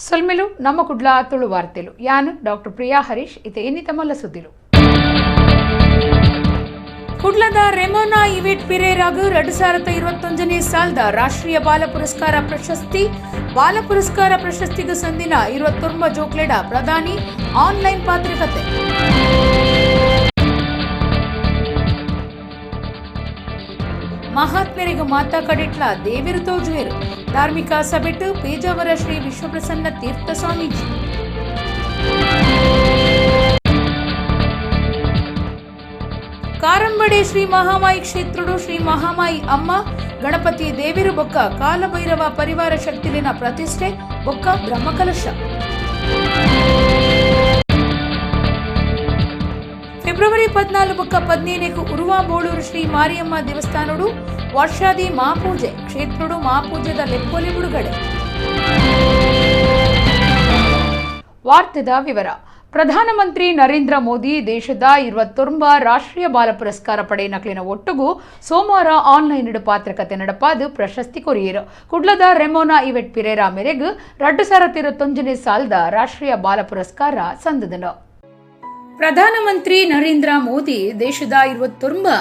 ಸೊಲ್ಮೆಲು ನಮ್ಮ ಕುಡ್ಲ ತುಳು ವಾರ್ತೆಲು ಯಾನು ಡಾಕ್ಟರ್ ಪ್ರಿಯಾ ಹರೀಶ್ ಇತೆ ಇನ್ನಿತ ಮಲ್ಲ ಸುದ್ದಿಲು ಕುಡ್ಲದ ರೆಮೋನಾ ಇವೆಟ್ ಪಿರೇರಾಗ್ 2021ನೇ ಸಾಲದ ರಾಷ್ಟ್ರೀಯ ಬಾಲ ಪುರಸ್ಕಾರ ಪ್ರಶಸ್ತಿಗೆ ಸಂದಿನ 29 ಜೋಕ್ಲೆಡ ಪ್ರಧಾನಿ ಆನ್ಲೈನ್ ಪಾತ್ರಕತೆ ಮಹಾತ್ಮರಿಗೆ ಮಾತಾ ಕಡಿಟ್ಲ ದೇವಿರು ತೋಜುವೆರು ಧಾರ್ಮಿಕ ಸಭೆಟ್ಟು ಪೇಜಾವರ ಶ್ರೀ ವಿಶ್ವಪ್ರಸನ್ನ ತೀರ್ಥ ಸ್ವಾಮೀಜಿ ಕಾರಂಬಡೆ ಶ್ರೀ ಮಹಾಮಾಯಿ ಕ್ಷೇತ್ರಡು ಶ್ರೀ ಮಹಾಮಾಯಿ ಅಮ್ಮ ಗಣಪತಿ ದೇವಿರು ಬೊಕ್ಕ ಕಾಲಭೈರವ ಪರಿವಾರ ಶಕ್ತಿಲಿನ ಪ್ರತಿಷ್ಠೆ ಬೊಕ್ಕ ಬ್ರಹ್ಮಕಲಶ ಫೆಬ್ರವರಿ 14 ಬೊಕ್ಕ 15 ಉರುವಾ ಬೋಳೂರು ಶ್ರೀ ಮಾರಿಯಮ್ಮ ದೇವಸ್ಥಾನಡು ವರ್ಷಾದಿ ಮಹಾಪೂಜೆ ಕ್ಷೇತ್ರಡು ಮಹಾಪೂಜೆದ ಲೆಪ್ಪೊಲಿ ಬಿಡುಗಡೆ. ವಾರ್ತೆದ ವಿವರ. ಪ್ರಧಾನಮಂತ್ರಿ ನರೇಂದ್ರ ಮೋದಿ ದೇಶದ 29 ರಾಷ್ಟ್ರೀಯ ಬಾಲ ಪುರಸ್ಕಾರ ಪಡೆಯನಕ್ಲಿನ ಒಟ್ಟುಗೂ ಸೋಮವಾರ ಆನ್ಲೈನ್ ಪಾತ್ರಕತೆ ನಡಪಾದು ಪ್ರಶಸ್ತಿ ಕೊರಿಯರು ಕುಡ್ಲದ ರೆಮೋನಾ ಇವೆಟ್ ಪಿರೇರಾ ಮೇರೆಗೆ 2021ನೇ ಸಾಲದ ರಾಷ್ಟ್ರೀಯ ಬಾಲ ಪುರಸ್ಕಾರ ಸಂದದನು. ಪ್ರಧಾನಮಂತ್ರಿ ನರೇಂದ್ರ ಮೋದಿ ದೇಶದ 29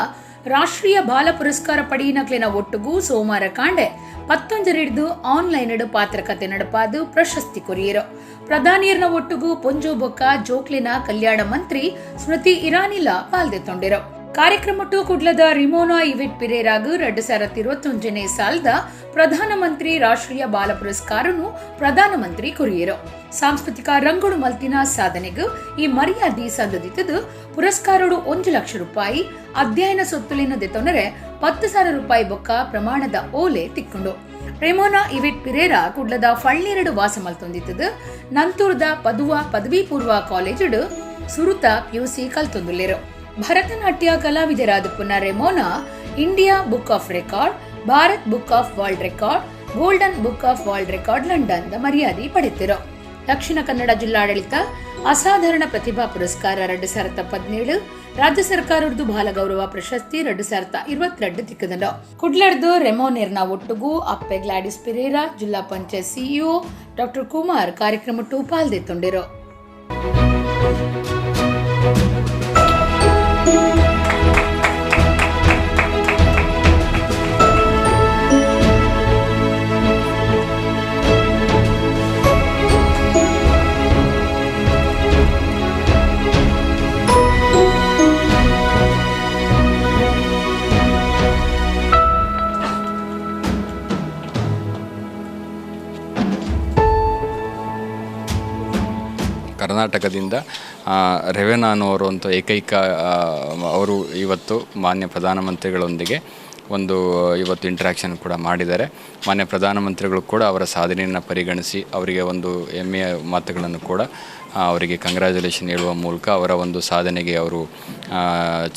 ರಾಷ್ಟ್ರೀಯ ಬಾಲ ಪುರಸ್ಕಾರ ಪಡೆಯನಕ್ಲಿನ ಒಟ್ಟುಗೂ ಸೋಮವಾರ ಕಾಂಡೆ 11 ಹಿಡಿದು ಆನ್ಲೈನ್ ಪಾತ್ರಕತೆ ನಡಪಾದು ಪ್ರಶಸ್ತಿ ಕೊರಿಯರು ಪ್ರಧಾನಿಯರ್ನ ಒಟ್ಟುಗೂ ಪೊಂಜೋ ಬೊಕ್ಕ ಜೋಕ್ಲಿನ ಕಲ್ಯಾಣ ಮಂತ್ರಿ ಸ್ಮೃತಿ ಇರಾನಿಲ ಪಾಲ್ದೆತ್ತೊಂಡಿರು ಕಾರ್ಯಕ್ರಮಟ್ಟು ಕುಡ್ಲದ ರಿಮೋನಾ ಇವೆಟ್ ಪಿರೇರಾಗ್ 2021ನೇ ಸಾಲದ ಪ್ರಧಾನಮಂತ್ರಿ ರಾಷ್ಟ್ರೀಯ ಬಾಲ ಪುರಸ್ಕಾರನು ಪ್ರಧಾನಮಂತ್ರಿ ಕೊರಿಯರು ಸಾಂಸ್ಕೃತಿಕ ರಂಗುಡು ಮಲ್ತಿನ ಸಾಧನೆಗೂ ಈ ಮರ್ಯಾದೆ ಸಂದದಿತ್ತದು ಪುರಸ್ಕಾರಡು 1 ಲಕ್ಷ ರೂಪಾಯಿ ಅಧ್ಯಯನ ಸೊತ್ತುಲಿನ ದೆತ್ತೊಂದರೆ 10,000 ರೂಪಾಯಿ ಬೊಕ್ಕ ಪ್ರಮಾಣದ ಓಲೆ ತಿಕ್ಕೊಂಡು ರೆಮೋನಾ ಇವೆಟ್ ಪಿರೇರಾ ಕುಡ್ಲದ ಫಳ್ಳಿರಡು ವಾಸ ಮಲ್ತೊಂದಿತ್ತದು ನಂತೂರದ ಪದುವ ಪದವಿ ಪೂರ್ವ ಕಾಲೇಜುಡು ಸುರುತ ಪಿಯುಸಿ ಕಲ್ತೊಂದುಲ್ಲೆರು ಭರತನಾಟ್ಯ ಕಲಾವಿದರಾದ ಪುನಃ Remona India book of record Bharat book of world record golden book of world record London ಮರ್ಯಾದೆ ಪಡೆತಿರು ದಕ್ಷಿಣ ಕನ್ನಡ ಜಿಲ್ಲಾಡಳಿತ ಅಸಾಧಾರಣ ಪ್ರತಿಭಾ ಪುರಸ್ಕಾರ 2017 ರಾಜ್ಯ ಸರ್ಕಾರದ್ದು ಬಾಲ ಗೌರವ ಪ್ರಶಸ್ತಿ 2022 ತಿಕ್ಕದಂಡ ಕುಡ್ಲರ್ದು ರೆಮೋನೇರ್ನ ಒಟ್ಟುಗೂ ಅಪ್ಪೆ ಗ್ಲಾಡಿಸ್ ಪಿರೇರಾ ಜಿಲ್ಲಾ ಪಂಚಾಯತ್ ಸಿಇಒ ಡಾಕ್ಟರ್ ಕುಮಾರ್ ಕಾರ್ಯಕ್ರಮಟ್ಟು ಪಾಲ್ದೆತ್ತೊಂಡಿರು. ಕರ್ನಾಟಕದಿಂದ ರೆವೆನಾ ಅನ್ನೋರು ಅಂತ ಏಕೈಕ ಅವರು ಇವತ್ತು ಮಾನ್ಯ ಪ್ರಧಾನಮಂತ್ರಿಗಳೊಂದಿಗೆ ಇವತ್ತು ಇಂಟ್ರ್ಯಾಕ್ಷನ್ ಕೂಡ ಮಾಡಿದ್ದಾರೆ. ಮಾನ್ಯ ಪ್ರಧಾನಮಂತ್ರಿಗಳು ಕೂಡ ಅವರ ಸಾಧನೆಯನ್ನು ಪರಿಗಣಿಸಿ ಅವರಿಗೆ ಒಂದು ಹೆಮ್ಮೆಯ ಮಾತುಗಳನ್ನು ಕೂಡ ಅವರಿಗೆ ಕಂಗ್ರ್ಯಾಚುಲೇಷನ್ ಹೇಳುವ ಮೂಲಕ ಅವರ ಒಂದು ಸಾಧನೆಗೆ ಅವರು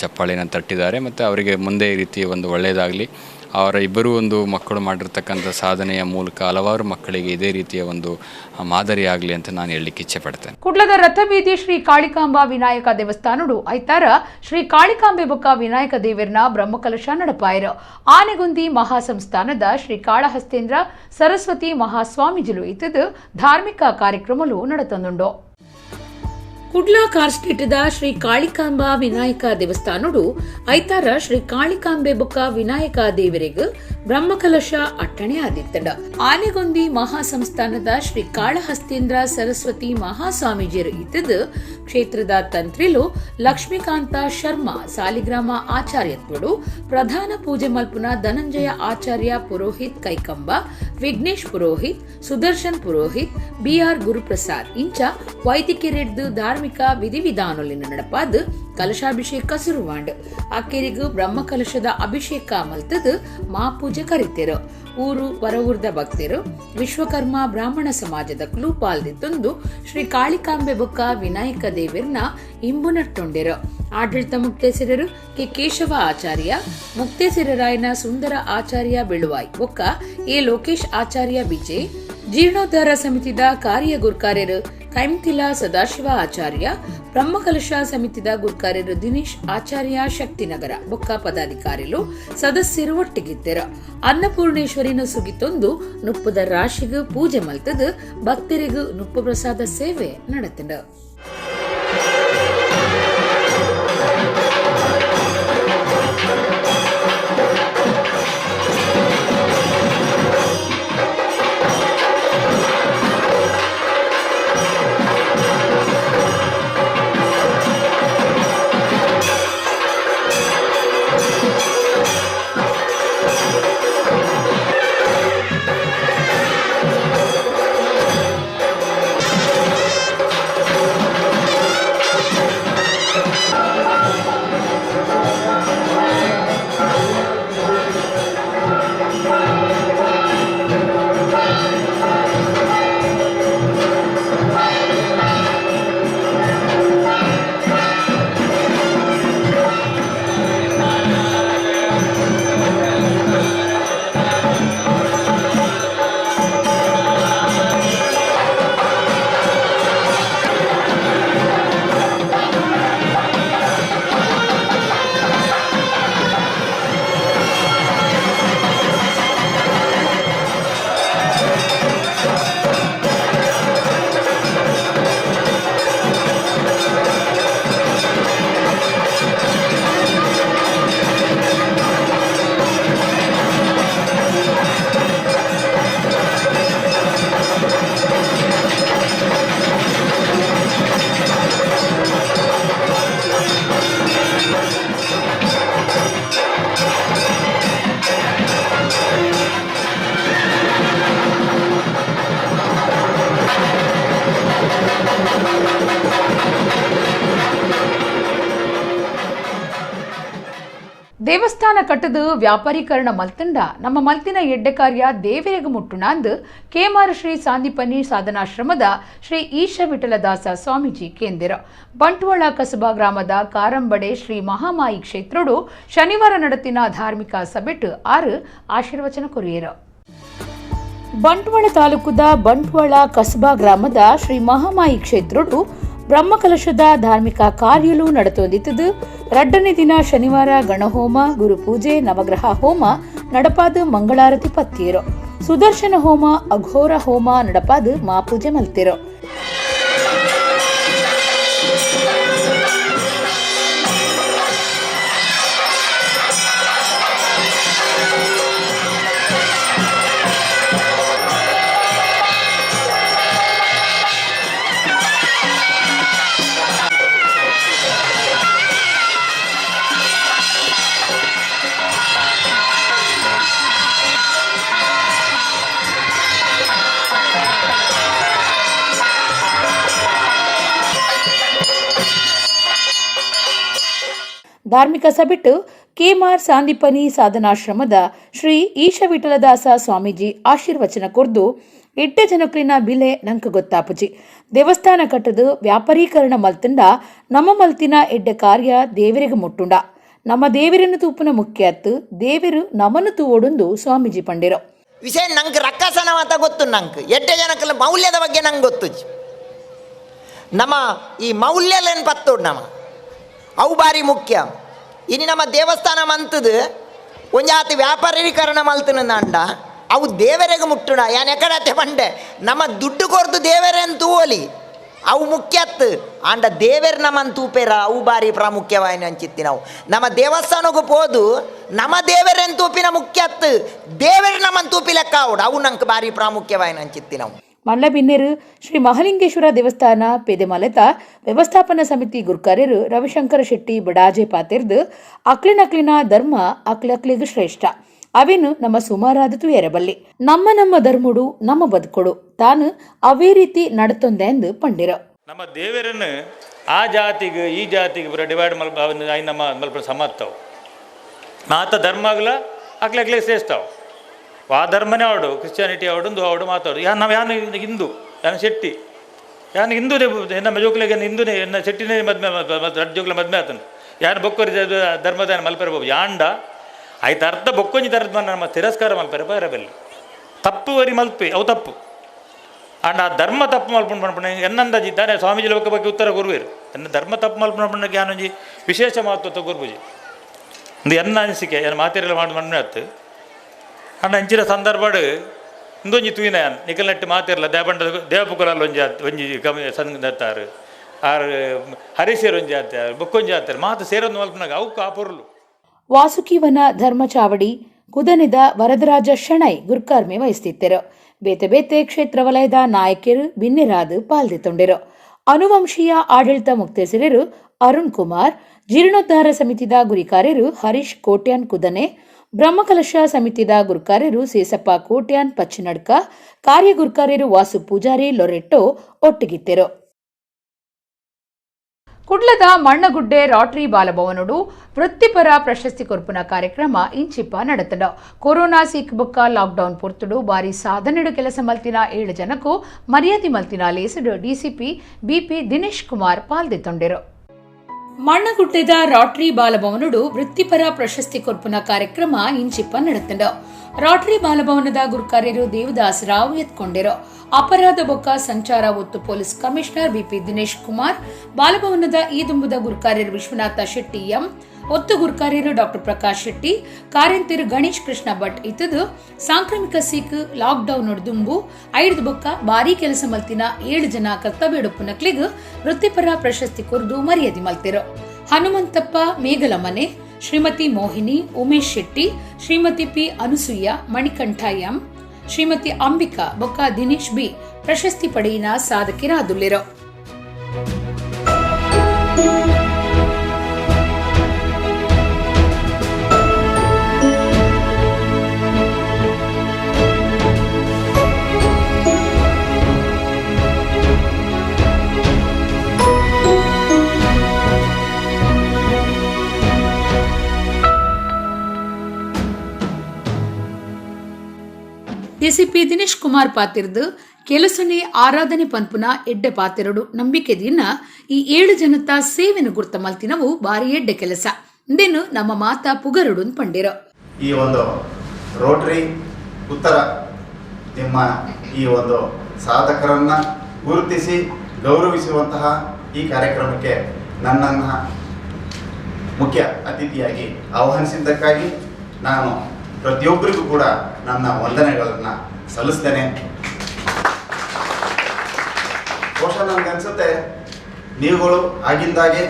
ಚಪ್ಪಾಳೆಯನ್ನು ತಟ್ಟಿದ್ದಾರೆ ಮತ್ತು ಅವರಿಗೆ ಮುಂದೆ ಈ ರೀತಿ ಒಂದು ಒಳ್ಳೆಯದಾಗಲಿ ಅವರ ಇಬ್ಬರೂ ಒಂದು ಮಕ್ಕಳು ಮಾಡಿರ್ತಕ್ಕಂಥ ಸಾಧನೆಯ ಮೂಲಕ ಹಲವಾರು ಮಕ್ಕಳಿಗೆ ಇದೇ ರೀತಿಯ ಒಂದು ಮಾದರಿಯಾಗಲಿ ಅಂತ ನಾನು ಹೇಳಲಿಕ್ಕೆ ಇಚ್ಛೆ ಪಡ್ತೇನೆ. ಕುಡ್ಲದ ರಥಬೀದಿ ಶ್ರೀ ಕಾಳಿಕಾಂಬಾ ವಿನಾಯಕ ದೇವಸ್ಥಾನಡು ಐತಾರ ಶ್ರೀ ಕಾಳಿಕಾಂಬೆ ಬೊಕ್ಕ ವಿನಾಯಕ ದೇವರ್ನ ಬ್ರಹ್ಮಕಲಶ ನಡಪಾಯರು ಆನೆಗುಂದಿ ಮಹಾಸಂಸ್ಥಾನದ ಶ್ರೀ ಕಾಳಹಸ್ತೇಂದ್ರ ಸರಸ್ವತಿ ಮಹಾಸ್ವಾಮೀಜಿಲು ಇತ್ತದು ಧಾರ್ಮಿಕ ಕಾರ್ಯಕ್ರಮಲು ನಡತೊಂದುಂಡು. ಕುಡ್ಲ ಕಾರ್ಸ್ಟೇಟದ ಶ್ರೀ ಕಾಳಿಕಾಂಬಾ ವಿನಾಯಕ ದೇವಸ್ಥಾನಡು ಐತಾರ ಶ್ರೀ ಕಾಳಿಕಾಂಬೆ ಬೊಕ್ಕ ವಿನಾಯಕ ದೇವರಿಗೆ ಬ್ರಹ್ಮಕಲಶ ಅಟ್ಟಣೆ ಆದಿತ್ತಂಡ ಆನೆಗೊಂದಿ ಮಹಾಸಂಸ್ಥಾನದ ಶ್ರೀ ಕಾಳಹಸ್ತೇಂದ್ರ ಸರಸ್ವತಿ ಮಹಾಸ್ವಾಮೀಜಿಯರು ಇದ್ದದ್ದು ಕ್ಷೇತ್ರದ ತಂತ್ರಿಲು ಲಕ್ಷ್ಮೀಕಾಂತ ಶರ್ಮಾ ಸಾಲಿಗ್ರಾಮ ಆಚಾರ್ಯತ್ವಡು ಪ್ರಧಾನ ಪೂಜೆ ಮಲ್ಪುನ ಧನಂಜಯ ಆಚಾರ್ಯ ಪುರೋಹಿತ್ ಕೈಕಂಬ ವಿಘ್ನೇಶ್ ಪುರೋಹಿತ್ ಸುದರ್ಶನ್ ಪುರೋಹಿತ್ ಬಿಆರ್ ಗುರುಪ್ರಸಾದ್ ಇಂಚ ವೈದಿಕರಿಡ್ದು ಧಾರ್ಮಿಕ ವಿಧಿವಿಧಾನೊಲಿನ ನಡಪಾದ ಕಲಶಾಭಿಷೇಕ ಸುರುವಾಂಡ್ ಅಕ್ಕೇರಿಗೂ ಬ್ರಹ್ಮಕಲಶದ ಅಭಿಷೇಕ ಮಲ್ತದು ಮಹಾಪೂಜೆ ಕರಿತೇರು ಊರು ಹೊರಊರ್ದ ಭಕ್ತರು ವಿಶ್ವಕರ್ಮ ಬ್ರಾಹ್ಮಣ ಸಮಾಜದಕ್ಕೂ ಪಾಲ್ದಿತ್ತೊಂದು ಶ್ರೀ ಕಾಳಿಕಾಂಬೆ ಬೊಕ್ಕ ವಿನಾಯಕ ದೇವರ್ನ ಇಂಬುನಟ್ಟೊಂಡೆರು ಆಡಳಿತ ಮುಕ್ತೇಸರರು ಕೆ ಕೇಶವ ಆಚಾರ್ಯ ಮುಕ್ತೇಸರರಾಯನ ಸುಂದರ ಆಚಾರ್ಯ ಬೆಳುವಾಯ್ ಬೊಕ್ಕ ಎ ಲೋಕೇಶ್ ಆಚಾರ್ಯ ಬಿಜೆ ಜೀರ್ಣೋದ್ಧಾರ ಸಮಿತಿದ ಕಾರ್ಯ ಗುರ್ಕಾರ್ಯರು ಕೈಮ್ತಿಲ ಸದಾಶಿವ ಆಚಾರ್ಯ ಬ್ರಹ್ಮಕಲಶ ಸಮಿತಿದ ಗುರ್ಕಾರ್ಯರು ದಿನೇಶ್ ಆಚಾರ್ಯ ಶಕ್ತಿನಗರ ಬೊಕ್ಕ ಪದಾಧಿಕಾರಿಗಳು ಸದಸ್ಯರು ಒಟ್ಟಿಗಿದ್ದರು. ಅನ್ನಪೂರ್ಣೇಶ್ವರಿನ ಸುಗಿತೊಂದು ನುಪ್ಪದ ರಾಶಿಗೂ ಪೂಜೆ ಮಲ್ತದು ಭಕ್ತರಿಗೂ ನುಪ್ಪು ಪ್ರಸಾದ ಸೇವೆ ನಡೆತಿದೆ. ದೇವಸ್ಥಾನ ಕಟ್ಟದು ವ್ಯಾಪಾರೀಕರಣ ಮಲ್ತಂಡ ನಮ್ಮ ಮಲ್ತಿನ ಎಡ್ಡೆ ಕಾರ್ಯ ದೇವರಿಗೆ ಮುಟ್ಟುಣ ಅಂದು ಕೇಮಾರ ಶ್ರೀ ಸಾಂದೀಪನಿ ಸಾಧನಾಶ್ರಮದ ಶ್ರೀ ಈಶ ವಿಠಲದಾಸ ಸ್ವಾಮೀಜಿ ಕೇಂದ್ರ ಬಂಟ್ವಾಳ ಕಸಬಾ ಗ್ರಾಮದ ಕಾರಂಬಡೆ ಶ್ರೀ ಮಹಾಮಾಯಿ ಕ್ಷೇತ್ರಡು ಶನಿವಾರ ನಡೆತಿನ ಧಾರ್ಮಿಕ ಸಭೆಟ್ ಆಶೀರ್ವಚನ ಕೊರಿಯರು. ಬಂಟ್ವಾಳ ತಾಲೂಕುದ ಬಂಟ್ವಾಳ ಕಸಬಾ ಗ್ರಾಮದ ಶ್ರೀ ಮಹಾಮಾಯಿ ಕ್ಷೇತ್ರಡು ಬ್ರಹ್ಮಕಲಶದ ಧಾರ್ಮಿಕ ಕಾರ್ಯಲು ನಡೆತೊಂದಿತ್ತದು. ರಡ್ಡನೇ ದಿನ ಶನಿವಾರ ಗಣಹೋಮ, ಗುರುಪೂಜೆ, ನವಗ್ರಹ ಹೋಮ ನಡಪಾದ ಮಂಗಳಾರತಿ ಪತ್ತೀರು. ಸುದರ್ಶನ ಹೋಮ, ಅಘೋರ ಹೋಮ ನಡಪಾದ ಮಾಪೂಜೆ ಮಲ್ತಿರು. ಧಾರ್ಮಿಕ ಸಭೆಟ್ಟು ಕೇಮಾರ್ ಸಾಂದೀಪನಿ ಸಾಧನಾಶ್ರಮದ ಶ್ರೀ ಈಶ ವಿಠಲದಾಸ ಸ್ವಾಮೀಜಿ ಆಶೀರ್ವಚನ ಕೊರ್ದು ಎಡ್ಡೆ ಜನಕ್ಲಿನ ಬಿಲೆ ನಂಕ ಗೊತ್ತಾಪುಜಿ. ದೇವಸ್ಥಾನ ಕಟ್ಟದು ವ್ಯಾಪಾರೀಕರಣ ಮಲ್ತಂಡ ನಮ್ಮ ಮಲ್ತಿನ ಎಡ್ಡೆ ಕಾರ್ಯ ದೇವರಿಗೆ ಮುಟ್ಟುಂಡ. ನಮ್ಮ ದೇವರನ್ನು ತೂಪುನ ಮುಖ್ಯ ಅತ್ತು ದೇವರು ನಮ್ಮನ್ನು ತೂವೊಡುಂದು ಸ್ವಾಮೀಜಿ ಪಂಡಿರೋ ವಿಷಯ ನಂಗೆ ರಕ್ಕಸನ ಅಂತ ಗೊತ್ತು. ನಂಗೆ ಎಡ್ಡೆ ಜನಕ್ಕೆಲ್ಲ ಮೌಲ್ಯದ ಬಗ್ಗೆ ನಂಗೆ ಗೊತ್ತು. ನಮ್ಮ ಈ ಮೌಲ್ಯಲೇನು ಪತ್ತೋಡು ನಮ್ಮ ಅವು ಭಾರಿ ಮುಖ್ಯ. ಇನ್ನು ನಮ್ಮ ದೇವಸ್ಥಾನ ಮಂತದು ಒಂಜಾತಿ ವ್ಯಾಪಾರೀಕರಣ ಮಲ್ತನ ಅಂಡ ಅವು ದೇವರಿಗೆ ಮುಟ್ಟುಣ ಯಾನ್ ಎಕಡತೆ ಬಂಡೆ ನಮ್ಮ ದುಡ್ಡು ಕೊರ್ದು ದೇವರೇನು ತೂವಲಿ ಅವು ಮುಖ್ಯತ್ತು ಅಂಡ ದೇವರು ನಮ್ಮನ್ನು ತೂಪೇರ ಅವು ಭಾರಿ ಪ್ರಾಮುಖ್ಯವಾಯಿನ ಅಂಚಿತ್ತಿ. ನಾವು ನಮ್ಮ ದೇವಸ್ಥಾನಕ್ಕೂ ಹೋದು ನಮ್ಮ ದೇವರೇನು ತೂಪಿನ ಮುಖ್ಯತ್ತು ದೇವರು ನಮ್ಮನ್ನು ತೂಪಿ ಲೆಕ್ಕ ಅವಡು ಅವು ನಂಗೆ ಭಾರಿ ಪ್ರಾಮುಖ್ಯವಾಯಿನ ಅಂಚಿತ್ತಿ. ನಾವು ಮಂಡ್ಲಬಿನ್ನೇರು ಶ್ರೀ ಮಹಾಲಿಂಗೇಶ್ವರ ದೇವಸ್ಥಾನ ಪೇದೆಮಲೆತ ವ್ಯವಸ್ಥಾಪನಾ ಸಮಿತಿ ಗುರ್ಕಾರ್ಯರು ರವಿಶಂಕರ ಶೆಟ್ಟಿ ಬಡಾಜೆ ಪಾತೆರ್ದು ಅಕ್ಲಿನ ಧರ್ಮ ಅಕ್ಲಿಗೆ ಶ್ರೇಷ್ಠ ಅವೇನು ನಮ್ಮ ಸುಮಾರಾದತು ಎರಬಲ್ಲಿ ನಮ್ಮ ಧರ್ಮಡು ನಮ್ಮ ಬದುಕೊಡು ತಾನು ಅವೇ ರೀತಿ ನಡತೊಂದೆ ಎಂದು ಪಂಡಿರ. ನಮ್ಮ ದೇವರನ್ನು ಆ ಜಾತಿಗೆ ಈ ಜಾತಿಗೆ ಡಿವೈಡ್ ನಮ್ಮ ಮಲ್ಪ ಸಮರ್ಥವು ಮಾತ ಧರ್ಮಗಳ ಅಕ್ಲೆ ಶ್ರೇಷ್ಠವು ಆ ಧರ್ಮನೇ ಅವಡು ಕ್ರಿಶ್ಚಿಯಾನಿಟಿ ಅವಡು ಅವಡು ಮಾತಾಡು ನಾವು ಯಾನು ಹಿಂದೂ ಯಾನು ಶೆಟ್ಟಿ ಯಾನು ಹಿಂದೂನೇ ಎನ್ನ ಮಜೋಕ್ಲಿಗೆ ಹಿಂದೂನೇ ಎನ್ನ ಶೆಟ್ಟಿನೇ ಮದ್ಮೆ ರಡ್ಜೋಕ್ಲ ಮದ್ಮೆ ಆತನು ಯಾನು ಬೊಕ್ಕೊರಿ ಧರ್ಮದ ಮಲ್ಪೆರಬಹುದು ಯಾಂಡ ಆಯ್ತು ಅರ್ಧ ಬೊಕ್ಕೊಂಜಿ ಥರದ ನಮ್ಮ ತಿರಸ್ಕಾರ ಮಲ್ಪೆರ ಬರಬಲ್ಲಿ ತಪ್ಪು ವರಿ ಮಲ್ಪೆ ಅವು ತಪ್ಪು ಅಂಡ್ ಆ ಧರ್ಮ ತಪ್ಪು ಮಲ್ಪುಂಡು ಪಂಪಣ ಎನ್ನಂದಾಜಿ ಇದ್ದಾನೆ ಸ್ವಾಮೀಜಿಲ ಬಗ್ಗೆ ಉತ್ತರ ಕೊರುವೇರು ಎನ್ನ ಧರ್ಮ ತಪ್ಪು ಮಲ್ಪುಂಡು ಪಂಡ ಜ್ಞಾನಜಿ ವಿಶೇಷ ಮಹತ್ವ ಕೊರ್ಬುಜಿ ಒಂದು ಎನ್ನ ಅನಿಸಿಕೆ ಏನು ಮಾತಿರಲ್ಲ ಮಾಡಿ ಮಣ್ಣು ಅಣ್ಣ ಅಂಚಿನ ಸಂದರ್ಭಡ್ ಇಂದೊಂಜಿ ತೂಯಿನ ನಿಖಲ್ ನೆಟ್ಟು ಮಾತಿರಲ್ಲ ದೇವಪುಕರಲ್ಲಿ ಒಂಜಿ ಕಮ್ಮಿ ಸಂತಾರು ಆರು ಹರಿಸೇರು ಒಂಜಿ ಆತಾರೆ ಬೊಕ್ಕೊಂಜಿ ಆತಾರೆ ಮಾತು ಸೇರೊಂದು ಮಲ್ಪನಾಗ ಅವಕ್ಕೆ ಆ ಪೊರ್ಲು ವಾಸುಕಿವನ ಧರ್ಮಚಾವಡಿ ಕುದನೆದ ವರದರಾಜ ಶೆಣೈ ಗುರ್ಕಾರ್ಮೆ ವಹಿಸ್ತಿದ್ದರು. ಬೇತೆ ಬೇತೆ ಕ್ಷೇತ್ರ ವಲಯದ ನಾಯಕರು ಬಿನ್ನಿರಾದು ಪಾಲ್ದಿತ್ತೊಂಡಿರು. ಅನುವಂಶೀಯ ಆಡಳಿತ ಮುಕ್ತೇಸರರು ಅರುಣ್ ಕುಮಾರ್, ಜೀರ್ಣೋದ್ಧಾರ ಸಮಿತಿದ ಗುರಿಕಾರ್ಯರು ಹರೀಶ್ ಕೋಟ್ಯಾನ್ ಕುದನೆ, ಬ್ರಹ್ಮಕಲಶ ಸಮಿತಿದ ಗುರ್ಕಾರ್ಯರು ಸೇಸಪ್ಪ ಕೋಟ್ಯಾನ್ ಪಚ್ಚಿನಡ್ಕ, ಕಾರ್ಯ ಗುರ್ಕಾರ್ಯರು ವಾಸು ಪೂಜಾರಿ ಲೊರೆಟ್ಟೋ ಒಟ್ಟಿಗಿತ್ತರು. ಕುಡ್ಲದ ಮಣ್ಣಗುಡ್ಡೆ ರಾಟ್ರಿ ಬಾಲಭವನಡು ವೃತ್ತಿಪರ ಪ್ರಶಸ್ತಿ ಕೊರ್ಪುನ ಕಾರ್ಯಕ್ರಮ ಇಂಚಿಪ್ಪ ನಡೆತಡ. ಕೊರೋನಾ ಸಿಕ್ಬೊಕ್ಕ ಲಾಕ್ಡೌನ್ ಪೊರ್ತುಡು ಬಾರಿ ಸಾಧನೆಡು ಕೆಲಸ ಮಲ್ತಿನ 7 ಜನಕ್ಕೂ ಮರ್ಯಾದೆ ಮಲ್ತಿನ ಲೇಸಡು ಡಿಸಿಪಿ ಬಿಪಿ ದಿನೇಶ್ ಕುಮಾರ್ ಪಾಲ್ದಿತ್ತೊಂಡಿರು. ಮಣ್ಣಗುಡ್ಡೆದ ರಾಟ್ರಿ ಬಾಲಭವನಡು ವೃತ್ತಿಪರ ಪ್ರಶಸ್ತಿ ಕೊರ್ಪುನ ಕಾರ್ಯಕ್ರಮ ಇಂಚಿಪ್ಪ ನಡೆತಡ. ರಾಟ್ರಿ ಬಾಲಭವನದ ಗುರುಕಾರ್ಯರು ದೇವದಾಸ್ ರಾವ್ ಎತ್ಕೊಂಡಿರು. ಅಪರಾಧ ಬೊಕ್ಕ ಸಂಚಾರ ಒತ್ತು police commissioner BP Dinesh Kumar, ಬಾಲಭವನದ ಈದುಂಬುದ ಗುರುಕಾರ್ಯರು ವಿಶ್ವನಾಥ ಶೆಟ್ಟಿ ಎಂ, ಒತ್ತು ಗುರುಕಾರ್ಯರು ಡಾಕ್ಟರ್ ಪ್ರಕಾಶ್ ಶೆಟ್ಟಿ, ಕಾರ್ಯಂತಿರು ಗಣೇಶ್ ಕೃಷ್ಣ ಭಟ್ ಇತ್ತದು ಸಾಂಕ್ರಾಮಿಕ ಸೀಕ್ ಲಾಕ್ಡೌನ್ ದುಂಬು 5 ಬೊಕ್ಕ ಬಾರಿ ಕೆಲಸ ಮಲ್ತಿನ 7 ಜನ ಕರ್ತವ್ಯಡುಪ್ಪುನಕ್ಲಿಗ್ ವೃತ್ತಿಪರ ಪ್ರಶಸ್ತಿ ಕೊರ್ದು ಮರ್ಯಾದೆ ಮಲ್ತಿರು. ಹನುಮಂತಪ್ಪ ಮೇಗಲಮನೆ, ಶ್ರೀಮತಿ ಮೋಹಿನಿ, ಉಮೇಶ್ ಶೆಟ್ಟಿ, ಶ್ರೀಮತಿ ಪಿ ಅನುಸೂಯ, ಮಣಿಕಂಠ ಎಂ, ಶ್ರೀಮತಿ ಅಂಬಿಕಾ ಬೊಕ್ಕ ದಿನೇಶ್ ಬಿ ಪ್ರಶಸ್ತಿ ಪಡೆಯಿನ ಸಾಧಕಿರಾದುಲ್ಲಿರು. ಡಿಸಿಪಿ ದಿನೇಶ್ ಕುಮಾರ್ ಪಾತಿರ್ದು ಕೆಲಸನೆ ಆರಾಧನೆ ಪಂಪುನ ಎಡ್ಡೆ ಪಾತಿರಡು ನಂಬಿಕೆದಿನ ಈ 7 ಜನತ ಸೇವೆನ ಗುರ್ತ ಮಲ್ತಿನವು ಬಾರಿ ಎಡ್ಡೆ ಕೆಲಸ ಇಂದೇನು ನಮ್ಮ ಮಾತಾ ಪುಗರಡು ಪಂಡಿರ. ಈ ಒಂದು ರೋಟರಿ ಉತ್ತರ ನಿಮ್ಮ ಈ ಒಂದು ಸಾಧಕರನ್ನ ಗುರುತಿಸಿ ಗೌರವಿಸುವಂತಹ ಈ ಕಾರ್ಯಕ್ರಮಕ್ಕೆ ನನ್ನನ್ನು ಮುಖ್ಯ ಅತಿಥಿಯಾಗಿ ಆಹ್ವಾನಿಸಿದ್ದಕ್ಕಾಗಿ ನಾನು ಪ್ರತಿಯೊಬ್ಬರಿಗೂ ಕೂಡ ನನ್ನ ವಂದನೆಗಳನ್ನು ಸಲ್ಲಿಸ್ತೇನೆ. ಬಹುಶಃ ನನಗನ್ಸುತ್ತೆ ನೀವುಗಳು ಆಗಿಂದಾಗೆ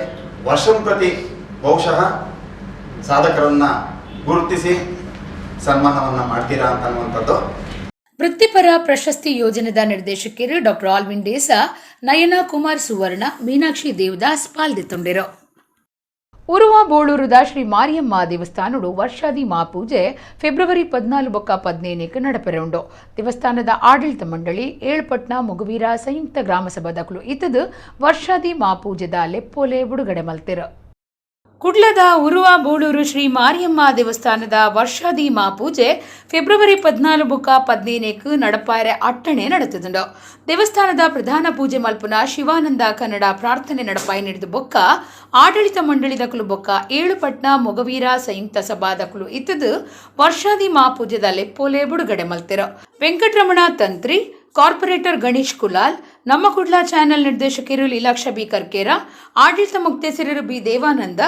ವರ್ಷಂಪ್ರತಿ ಬಹುಶಃ ಸಾಧಕರನ್ನ ಗುರುತಿಸಿ ಸನ್ಮಾನವನ್ನು ಮಾಡ್ತೀರಾ ಅಂತನ್ನುವಂಥದ್ದು. ವೃತ್ತಿಪರ ಪ್ರಶಸ್ತಿ ಯೋಜನೆದ ನಿರ್ದೇಶಕರು ಡಾಕ್ಟರ್ ಆಲ್ವಿನ್ ಡೇಸಾ, ನಯನಾ ಕುಮಾರ್ ಸುವರ್ಣ, ಮೀನಾಕ್ಷಿ ದೇವದಾಸ್ ಪಾಲ್ದಿತ್ತೊಂಡಿರು. ಉರುವ ಬೋಳೂರುದ ಶ್ರೀ ಮಾರಿಯಮ್ಮ ದೇವಸ್ಥಾನಡು ವರ್ಷಾದಿ ಮಾಪೂಜೆ ಫೆಬ್ರವರಿ 14-15 ನಡಪೆರೊಂಡು. ದೇವಸ್ಥಾನದ ಆಡಳಿತ ಮಂಡಳಿ ಏಳ್ಪಟ್ನ ಮೊಗವೀರ ಸಂಯುಕ್ತ ಗ್ರಾಮ ಸಭಾದಕಲು ಇತ್ತದು ವರ್ಷಾದಿ ಮಾಪೂಜೆದ ಲೆಪ್ಪೋಲೆ ಬಿಡುಗಡೆ ಮಲ್ತಿರು. ಕುಡ್ಲದ ಉರುವ ಬೋಳೂರು ಶ್ರೀ ಮಾರಿಯಮ್ಮ ದೇವಸ್ಥಾನದ ವರ್ಷಾದಿ ಮಾಪೂಜೆ ಫೆಬ್ರವರಿ 14-15 ನಡಪಾರೆ ಅಟ್ಟಣೆ ನಡೆತದುಂಡು. ದೇವಸ್ಥಾನದ ಪ್ರಧಾನ ಪೂಜೆ ಮಲ್ಪುನ ಶಿವಾನಂದ ಕನ್ನಡ ಪ್ರಾರ್ಥನೆ ನಡಪಾಯಿ ನಡೆದು ಬೊಕ್ಕ ಆಡಳಿತ ಮಂಡಳಿದಕಲು ಬೊಕ್ಕ ಏಳುಪಟ್ನ ಮೊಗವೀರ ಸಂಯುಕ್ತ ಸಭಾದಕಲು ಇತ್ತದು ವರ್ಷಾದಿ ಮಾಪೂಜೆದ ಲೆಪ್ಪೋಲೆ ಬಿಡುಗಡೆ ಮಲ್ತಿರು. ವೆಂಕಟರಮಣ ತಂತ್ರಿ, ಕಾರ್ಪೊರೇಟರ್ ಗಣೇಶ್ ಕುಲಾಲ್, ನಮ್ಮ ಕುಡ್ಲ ಚಾನೆಲ್ ನಿರ್ದೇಶಕರು ಲೀಲಾಕ್ಷ ಬಿ ಕರ್ಕೇರ, ಆಡಳಿತ ಮುಕ್ತೇಸರರು ಬಿ ದೇವಾನಂದ,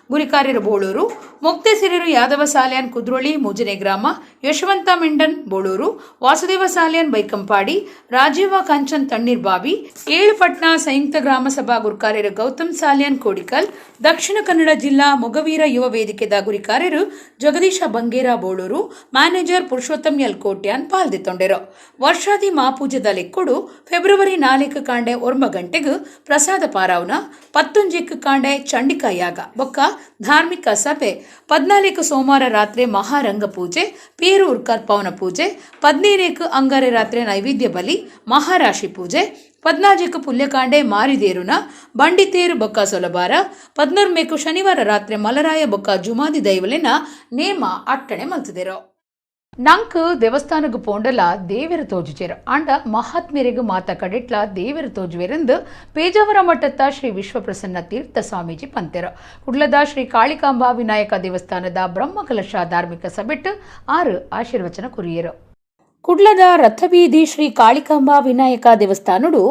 ಗುರಿಕಾರ್ಯರು ಬೋಳೂರು, ಮುಕ್ತೇಸರರು ಯಾದವ ಸಾಲ್ಯಾನ್ ಕುದ್ರೋಳಿ ಮುಜನೆ ಗ್ರಾಮ, ಯಶವಂತ ಮೆಂಡನ್ ಬೋಳೂರು, ವಾಸುದೇವ ಸಾಲ್ಯಾನ್ ಬೈಕಂಪಾಡಿ, ರಾಜೀವ ಕಾಂಚನ್ ತಣ್ಣೀರ್ ಬಾವಿ, ಏಳುಪಟ್ನ ಸಂಯುಕ್ತ ಗ್ರಾಮ ಸಭಾ ಗುರಿಕಾರ್ಯರು ಗೌತಮ್ ಸಾಲ್ಯಾನ್ ಕೋಡಿಕಲ್, ದಕ್ಷಿಣ ಕನ್ನಡ ಜಿಲ್ಲಾ ಮೊಗವೀರ ಯುವ ವೇದಿಕೆದ ಗುರಿಕಾರ್ಯರು ಜಗದೀಶ ಬಂಗೇರ ಬೋಳೂರು, ಮ್ಯಾನೇಜರ್ ಪುರುಷೋತ್ತಮ್ ಎಲ್ ಕೋಟ್ಯಾನ್ ಪಾಲ್ದಿತ್ತೊಂಡಿರು. ವರ್ಷಾದಿ ಮಾಪೂಜೆದ ಲೆಕ್ಕುಡು ಫೆಬ್ರವರಿ 4 ಕಾಂಡೆ 1 ಗಂಟೆಗೂ ಪ್ರಸಾದ ಪಾರಾವ್ನ 11 ಕಾಂಡೆ ಚಂಡಿಕಾ ಯಾಗ ಬೊಕ್ಕ ಧಾರ್ಮಿಕ ಸಭೆ 14 ಸೋಮವಾರ ರಾತ್ರಿ ಮಹಾರಂಗ ಪೂಜೆ, ಪೇರೂರ್ ಕರ್ಪವನ ಪೂಜೆ, 15 ಅಂಗಾರೆ ರಾತ್ರಿ ನೈವೇದ್ಯ ಬಲಿ, ಮಹಾರಾಶಿ ಪೂಜೆ, 14 ಪುಲ್ಯಕಾಂಡೆ ಮಾರಿದೇರುನ ಬಂಡಿತೇರು ಬೊಕ್ಕ ಸೊಲಬಾರ, 14 ಶನಿವಾರ ರಾತ್ರಿ ಮಲರಾಯ ಬೊಕ್ಕ ಜುಮಾದಿ ದೈವಲಿನ ನೇಮ ಅಟ್ಟಣೆ ಮಲ್ತಿದೆರು. ನಂಕ್ ದೇವಸ್ಥಾನಕ್ಕೆ ಪೋಂಡಲ ದೇವರ ತೋಜುಚೇರು ಅಂಡ ಮಹಾತ್ಮೆರೆಗೂ ಮಾತ ಕಡೆಟ್ಲ ದೇವರ ತೋಜುವೆರೆಂದು ಪೇಜಾವರ ಮಠದ ಶ್ರೀ ವಿಶ್ವಪ್ರಸನ್ನ ತೀರ್ಥ ಸ್ವಾಮೀಜಿ ಪಂತೆರು. ಕುಡ್ಲದ ಶ್ರೀ ಕಾಳಿಕಾಂಬಾ ವಿನಾಯಕ ದೇವಸ್ಥಾನದ ಬ್ರಹ್ಮಕಲಶ ಧಾರ್ಮಿಕ ಸಭೆಟ್ಟು 6 ಆಶೀರ್ವಚನ ಕುರಿಯರು. ಕುಡ್ಲದ ರಥಬೀದಿ ಶ್ರೀ ಕಾಳಿಕಾಂಬಾ ವಿನಾಯಕ ದೇವಸ್ಥಾನಡು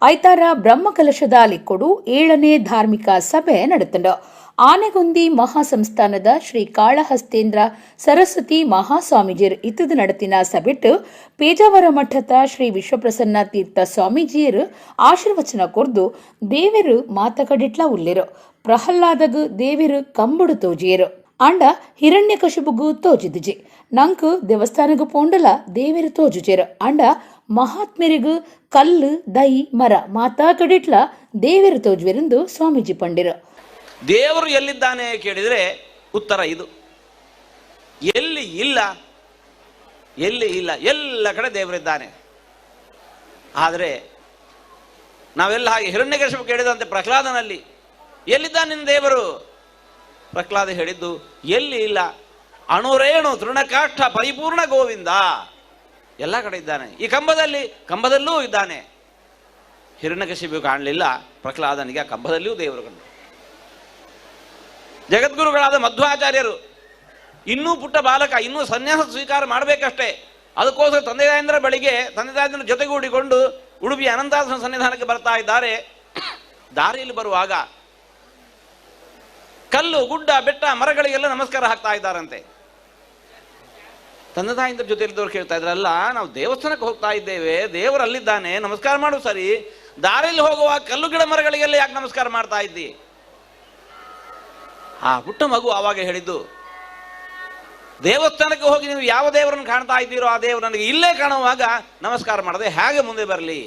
ಐತಾರ ಬ್ರಹ್ಮಕಲಶದ ಲಿಕ್ಕೊಡು 7ನೇ ಧಾರ್ಮಿಕ ಸಭೆ ನಡೆತಂಡು. ಆನೆಗೊಂದಿ ಮಹಾಸಂಸ್ಥಾನದ ಶ್ರೀ ಕಾಳಹಸ್ತೇಂದ್ರ ಸರಸ್ವತಿ ಮಹಾಸ್ವಾಮೀಜಿಯರ್ ಇತ್ತದ ನಡತಿನ ಸಭೆಟ್ಟು ಪೇಜಾವರ ಮಠದ ಶ್ರೀ ವಿಶ್ವಪ್ರಸನ್ನ ತೀರ್ಥ ಸ್ವಾಮೀಜಿಯರ್ ಆಶೀರ್ವಚನ ಕೊರ್ದು ದೇವರು ಮಾತಕಡಿಟ್ಲ ಉಲ್ಲೆರು. ಪ್ರಹ್ಲಾದಗು ದೇವರು ಕಂಬುಡು ತೋಜಿಯರು. ಅಂಡ ಹಿರಣ್ಯಕಶಿಪುಗು ತೋಜಿದಿಜಿ. ನಂಕು ದೇವಸ್ಥಾನಗು ಪೋಂಡಲ ದೇವರು ತೋಜುಜೇರು. ಅಂಡ ಮಹಾತ್ಮರಿಗು ಕಲ್ಲು ದೈ ಮರ ಮಾತಾ ಕಡಿಟ್ಲ ದೇವರು ತೋಜುವೆರೆಂದು ಸ್ವಾಮೀಜಿ ಪಂಡಿರು. ದೇವರು ಎಲ್ಲಿದ್ದಾನೆ ಕೇಳಿದರೆ ಉತ್ತರ ಇದು. ಎಲ್ಲಿ ಇಲ್ಲ, ಎಲ್ಲಿ ಇಲ್ಲ, ಎಲ್ಲ ಕಡೆ ದೇವರಿದ್ದಾನೆ. ಆದರೆ ನಾವೆಲ್ಲ ಹಾಗೆ ಹಿರಣ್ಯಕಶಿಪು ಕೇಳಿದಂತೆ ಪ್ರಹ್ಲಾದನಲ್ಲಿ ಎಲ್ಲಿದ್ದಾನೆ ನಿನ್ನ ದೇವರು? ಪ್ರಹ್ಲಾದ ಹೇಳಿದ್ದು ಎಲ್ಲಿ ಇಲ್ಲ, ಅಣುರೇಣು ತೃಣಕಾಷ್ಠ ಪರಿಪೂರ್ಣ ಗೋವಿಂದ, ಎಲ್ಲ ಕಡೆ ಇದ್ದಾನೆ. ಈ ಕಂಬದಲ್ಲೂ ಇದ್ದಾನೆ. ಹಿರಣ್ಯಕಶಿಪು ಕಾಣಲಿಲ್ಲ, ಪ್ರಹ್ಲಾದನಿಗೆ ಆ ಕಂಬದಲ್ಲಿಯೂ ದೇವರು ಕಂಡು. ಜಗದ್ಗುರುಗಳಾದ ಮಧ್ವಾಚಾರ್ಯರು ಇನ್ನೂ ಪುಟ್ಟ ಬಾಲಕ, ಇನ್ನೂ ಸನ್ಯಾಸ ಸ್ವೀಕಾರ ಮಾಡಬೇಕಷ್ಟೇ. ಅದಕ್ಕೋಸ್ಕರ ತಂದೆತಾಯಂದ್ರ ಬಳಿಗೆ ತಂದೆತಾಯಂದ್ರ ಜೊತೆಗೂಡಿಕೊಂಡು ಉಡುಪಿ ಅನಂತಾಸನ ಸನ್ನಿಧಾನಕ್ಕೆ ಬರ್ತಾ ಇದ್ದಾರೆ. ದಾರಿಯಲ್ಲಿ ಬರುವಾಗ ಕಲ್ಲು ಗುಡ್ಡ ಬೆಟ್ಟ ಮರಗಳಿಗೆಲ್ಲ ನಮಸ್ಕಾರ ಹಾಕ್ತಾ ಇದ್ದಾರಂತೆ. ತಂದೆ ತಾಯಿಂದ್ರ ಜೊತೆಲಿದ್ದವ್ರು ಕೇಳ್ತಾ ಇದ್ರಲ್ಲ, ನಾವು ದೇವಸ್ಥಾನಕ್ಕೆ ಹೋಗ್ತಾ ಇದ್ದೇವೆ, ದೇವರು ಅಲ್ಲಿದ್ದಾನೆ, ನಮಸ್ಕಾರ ಮಾಡು ಸರಿ, ದಾರಿಯಲ್ಲಿ ಹೋಗುವಾಗ ಕಲ್ಲು ಗಿಡ ಮರಗಳಿಗೆಲ್ಲ ಯಾಕೆ ನಮಸ್ಕಾರ ಮಾಡ್ತಾ ಇದ್ದಿ? ಆ ಪುಟ್ಟ ಮಗು ಆವಾಗ ಹೇಳಿದ್ದು, ದೇವಸ್ಥಾನಕ್ಕೆ ಹೋಗಿ ನೀವು ಯಾವ ದೇವರನ್ನು ಕಾಣ್ತಾ ಇದ್ದೀರೋ ಆ ದೇವರು ನನಗೆ ಇಲ್ಲೇ ಕಾಣುವಾಗ ನಮಸ್ಕಾರ ಮಾಡದೆ ಹೇಗೆ ಮುಂದೆ ಬರಲಿ?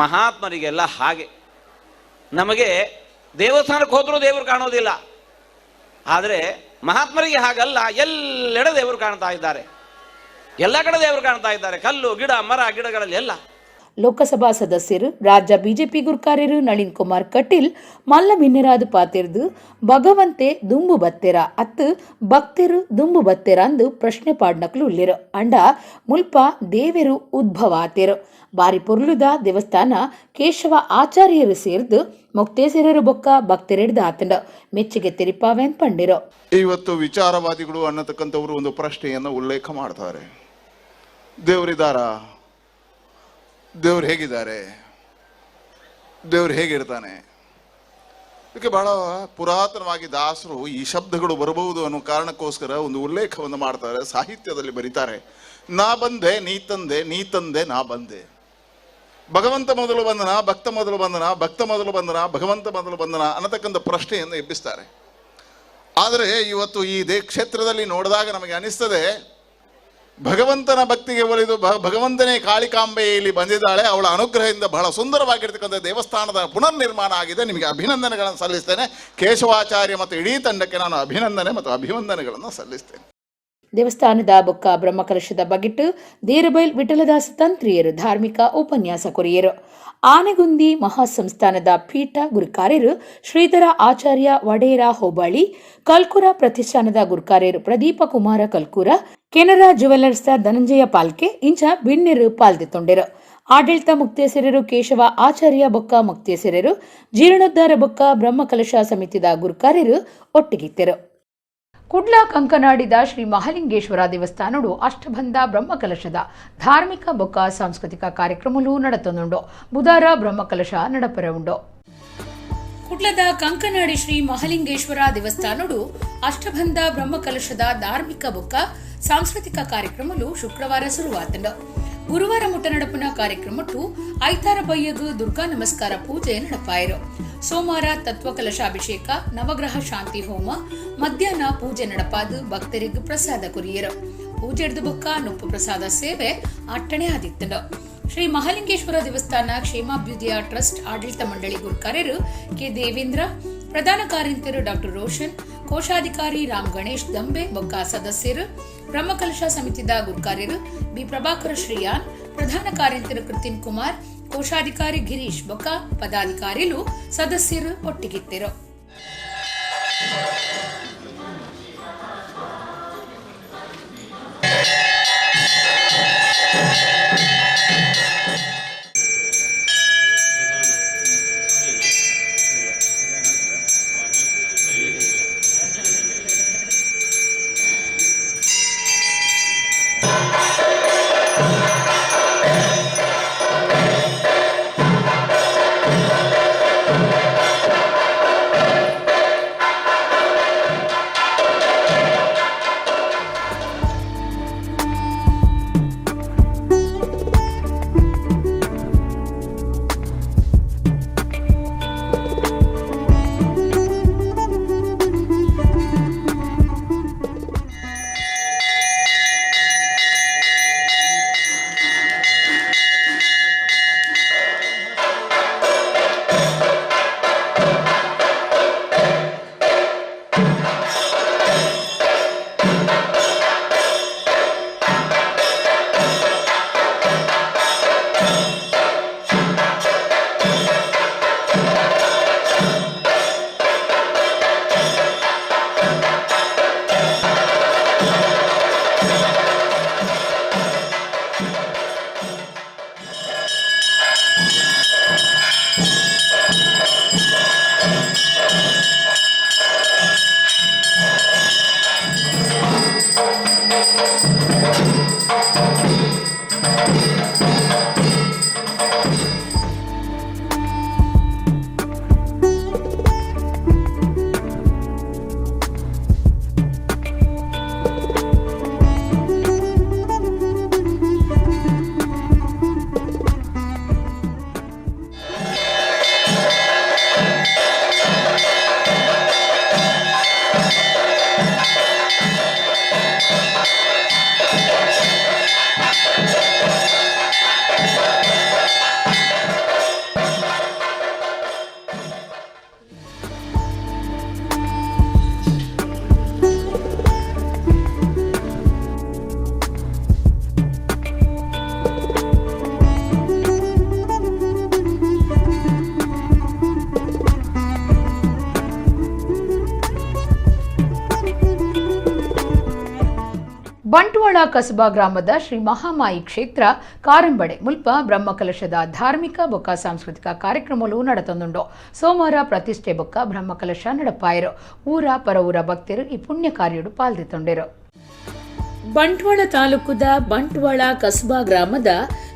ಮಹಾತ್ಮರಿಗೆಲ್ಲ ಹಾಗೆ. ನಮಗೆ ದೇವಸ್ಥಾನಕ್ಕೆ ಹೋದರೂ ದೇವರು ಕಾಣೋದಿಲ್ಲ, ಆದರೆ ಮಹಾತ್ಮರಿಗೆ ಹಾಗಲ್ಲ, ಎಲ್ಲೆಡೆ ದೇವರು ಕಾಣ್ತಾ ಇದ್ದಾರೆ, ಎಲ್ಲ ಕಡೆ ದೇವರು ಕಾಣ್ತಾ ಇದ್ದಾರೆ, ಕಲ್ಲು ಗಿಡ ಮರ ಗಿಡಗಳಲ್ಲಿ ಎಲ್ಲ. ಲೋಕಸಭಾ ಸದಸ್ಯರು ರಾಜ್ಯ ಬಿಜೆಪಿ ಗುರ್ಕಾರ್ಯರು ನಳಿನ್ ಕುಮಾರ್ ಕಟೀಲ್ ಮಲ್ಲ ಮಿನ್ನೆರಾದು ಪಾತಿರ್ದು ಭಗವಂತೆ ದುಂಬು ಬತ್ತೆರ ಅತ್ತು ಭಕ್ತರು ದುಂಬು ಬತ್ತೆರ ಅಂದು ಪ್ರಶ್ನೆ ಪಾಡ್ನಕ್ಲು ಉಳ್ಳಿರು. ಅಂಡ ಮುಲ್ಪ ದೇವರು ಉದ್ಭವ ಆತೇರು. ಬಾರಿ ಪೊರ್ಲುದ ದೇವಸ್ಥಾನ ಕೇಶವ ಆಚಾರ್ಯರು ಸೇರ್ದು ಮುಕ್ತೇಸರರು ಬೊಕ್ಕ ಭಕ್ತರೆಡ್ದು ಆತಂಡ ಮೆಚ್ಚುಗೆ ತೆರಿಪಾವೆನ್ ಪಂಡಿರೋ. ಇವತ್ತು ವಿಚಾರವಾದಿಗಳು ಅನ್ನತಕ್ಕಂಥವರು ಒಂದು ಪ್ರಶ್ನೆಯನ್ನು ಉಲ್ಲೇಖ ಮಾಡ್ತಾರೆ. ದೇವರಿದ್ದಾರ, ದೇವ್ರು ಹೇಗಿದ್ದಾರೆ, ದೇವ್ರು ಹೇಗಿರ್ತಾನೆ? ಇದಕ್ಕೆ ಬಹಳ ಪುರಾತನವಾಗಿ ದಾಸರು ಈ ಶಬ್ದಗಳು ಬರಬಹುದು ಅನ್ನೋ ಕಾರಣಕ್ಕೋಸ್ಕರ ಒಂದು ಉಲ್ಲೇಖವನ್ನು ಮಾಡ್ತಾರೆ, ಸಾಹಿತ್ಯದಲ್ಲಿ ಬರೀತಾರೆ. ನಾ ಬಂದೆ ನೀ ತಂದೆ, ನೀ ತಂದೆ ನಾ ಬಂದೆ. ಭಗವಂತ ಮೊದಲು ಬಂದನ, ಭಕ್ತ ಮೊದಲು ಬಂದನ, ಭಕ್ತ ಮೊದಲು ಬಂದನ, ಭಗವಂತ ಮೊದಲು ಬಂದನ ಅನ್ನತಕ್ಕಂಥ ಪ್ರಶ್ನೆಯನ್ನು ಎಬ್ಬಿಸ್ತಾರೆ. ಆದರೆ ಇವತ್ತು ಈ ಕ್ಷೇತ್ರದಲ್ಲಿ ನೋಡಿದಾಗ ನಮಗೆ ಅನಿಸ್ತದೆ, ಭಗವಂತನ ಭಕ್ತಿಗೆ ಒಲಿದು ಭಗವಂತನೇ ಕಾಳಿಕಾಂಬೆಯಲ್ಲಿ ಬಂದಿದ್ದಾಳೆ, ಅವಳ ಅನುಗ್ರಹದಿಂದ ಬಹಳ ಸುಂದರವಾಗಿರ್ತಕ್ಕಂಥ ದೇವಸ್ಥಾನದ ಪುನರ್ ನಿರ್ಮಾಣ ಆಗಿದೆ. ನಿಮಗೆ ಅಭಿನಂದನೆಗಳನ್ನು ಸಲ್ಲಿಸ್ತೇನೆ. ಕೇಶವಾಚಾರ್ಯ ಮತ್ತು ಇಡೀ ತಂಡಕ್ಕೆ ನಾನು ಅಭಿನಂದನೆ ಮತ್ತು ಅಭಿವಂದನೆಗಳನ್ನು ಸಲ್ಲಿಸ್ತೇನೆ. ದೇವಸ್ಥಾನದ ಬೊಕ್ಕ ಬ್ರಹ್ಮಕಲಶದ ಬಗೆಟ್ಟು ದೇರಬೈಲ್ ವಿಠಲದಾಸ ತಂತ್ರಿಯರು ಧಾರ್ಮಿಕ ಉಪನ್ಯಾಸ ಕೊರಿಯರು. ಆನೆಗುಂದಿ ಮಹಾಸಂಸ್ಥಾನದ ಪೀಠ ಗುರುಕಾರ್ಯರು ಶ್ರೀಧರ ಆಚಾರ್ಯ ವಡೇರ ಹೋಬಳಿ, ಕಲ್ಕುರ ಪ್ರತಿಷ್ಠಾನದ ಗುರುಕಾರ್ಯರು ಪ್ರದೀಪ ಕುಮಾರ ಕಲ್ಕೂರ, ಕೆನರಾ ಜುವೆಲ್ಲರ್ಸ್ ಧನಂಜಯ ಪಾಲ್ಕೆ ಇಂಚ ಬಿಣ್ಣೆರು ಪಾಲ್ದಿತ್ತೊಂಡೆರು. ಆಡಳಿತ ಮುಕ್ತೇಸರರು ಕೇಶವ ಆಚಾರ್ಯ ಬೊಕ್ಕ ಮುಕ್ತೇಸರರು, ಜೀರ್ಣೋದ್ಧಾರ ಬೊಕ್ಕ ಬ್ರಹ್ಮಕಲಶ ಸಮಿತಿದ ಗುರುಕಾರ್ಯರು ಒಟ್ಟಿಗಿತ್ತರು. ಕುಡ್ಲ ಕಂಕನಾಡಿದ ಶ್ರೀ ಮಹಾಲಿಂಗೇಶ್ವರ ದೇವಸ್ಥಾನಡು ಅಷ್ಟಬಂಧ ಬ್ರಹ್ಮಕಲಶದ ಧಾರ್ಮಿಕ ಬೊಕ್ಕ ಸಾಂಸ್ಕೃತಿಕ ಕಾರ್ಯಕ್ರಮಗಳು ನಡೆತೊಂದುಂಡು. ಬುಧವಾರ ಬ್ರಹ್ಮಕಲಶ ನಡಪರೆ ಉಂಡು. ಕುಡ್ಲದ ಕಂಕನಾಡಿ ಶ್ರೀ ಮಹಾಲಿಂಗೇಶ್ವರ ದೇವಸ್ಥಾನಡು ಅಷ್ಟಬಂಧ ಬ್ರಹ್ಮಕಲಶದ ಧಾರ್ಮಿಕ ಬೊಕ್ಕ ಸಾಂಸ್ಕೃತಿಕ ಕಾರ್ಯಕ್ರಮಗಳು ಶುಕ್ರವಾರ ಶುರುವಾತಂಡು. ಗುರುವಾರ ಮುಟ್ಟ ನಡಪುನ ಕಾರ್ಯಕ್ರಮಟ್ಟು ಐತಾರ ಬಯ್ಯಗು ದುರ್ಗಾ ನಮಸ್ಕಾರ ಪೂಜೆ ನಡಪಾಯರು. ಸೋಮವಾರ ತತ್ವ ಕಲಶಾಭಿಷೇಕ, ನವಗ್ರಹ ಶಾಂತಿ ಹೋಮ, ಮಧ್ಯಾಹ್ನ ಪೂಜೆ ನಡಪಾದು ಭಕ್ತರಿಗೆ ಪ್ರಸಾದ ಕೊರಿಯರು. ಪೂಜೆಡ್ದು ಬೊಕ್ಕ ನುಪ್ಪು ಪ್ರಸಾದ ಸೇವೆ ಅಟ್ಟಣೆ ಆದಿತ್ತಂಡು. ಶ್ರೀ ಮಹಾಲಿಂಗೇಶ್ವರ ದೇವಸ್ಥಾನ ಕ್ಷೇಮಾಭ್ಯುದಯ ಟ್ರಸ್ಟ್ ಆಡಳಿತ ಮಂಡಳಿ ಗುರುಕಾರ್ಯರು ಕೆ ದೇವೇಂದ್ರ, ಪ್ರಧಾನ ಕಾರ್ಯಂತರು ಡಾಕ್ಟರ್ ರೋಷನ್, ಕೋಶಾಧಿಕಾರಿ ರಾಮ್ ಗಣೇಶ್ ದಂಬೆ ಬೊಕ್ಕ ಸದಸ್ಯರು, ಬ್ರಹ್ಮಕಲಶ ಸಮಿತಿದ ಗುರುಕಾರ್ಯರು ಬಿ ಪ್ರಭಾಕರ ಶ್ರೀಯಾನ್, ಪ್ರಧಾನ ಕಾರ್ಯಂತರು ಕೃತಿನ್ ಕುಮಾರ್, ಕೋಶಾಧಿಕಾರಿ ಗಿರೀಶ್ ಬೊಕ್ಕ ಪದಾಧಿಕಾರಿಗಳು ಸದಸ್ಯರು ಒಟ್ಟಿಗಿತ್ತರು. ಬಂಟ್ವಾಳ ಕಸಬಾ ಗ್ರಾಮದ ಶ್ರೀ ಮಹಾಮಾಯಿ ಕ್ಷೇತ್ರ ಕಾರಂಬಡೆ ಮುಲ್ಪ ಬ್ರಹ್ಮಕಲಶದ ಧಾರ್ಮಿಕ ಬೊಕ್ಕ ಸಾಂಸ್ಕೃತಿಕ ಕಾರ್ಯಕ್ರಮಗಳು ನಡೆತೊಂದುಂಡು. ಸೋಮವಾರ ಪ್ರತಿಷ್ಠೆ ಬೊಕ್ಕ ಬ್ರಹ್ಮಕಲಶ ನಡಪಾಯರು. ಊರ ಪರವೂರ ಭಕ್ತರು ಈ ಪುಣ್ಯ ಕಾರ್ಯಡು ಪಾಲ್ದಿತ್ತೊಂಡರು. ಬಂಟ್ವಾಳ ತಾಲೂಕುದ ಬಂಟ್ವಾಳ ಕಸಬಾ ಗ್ರಾಮದ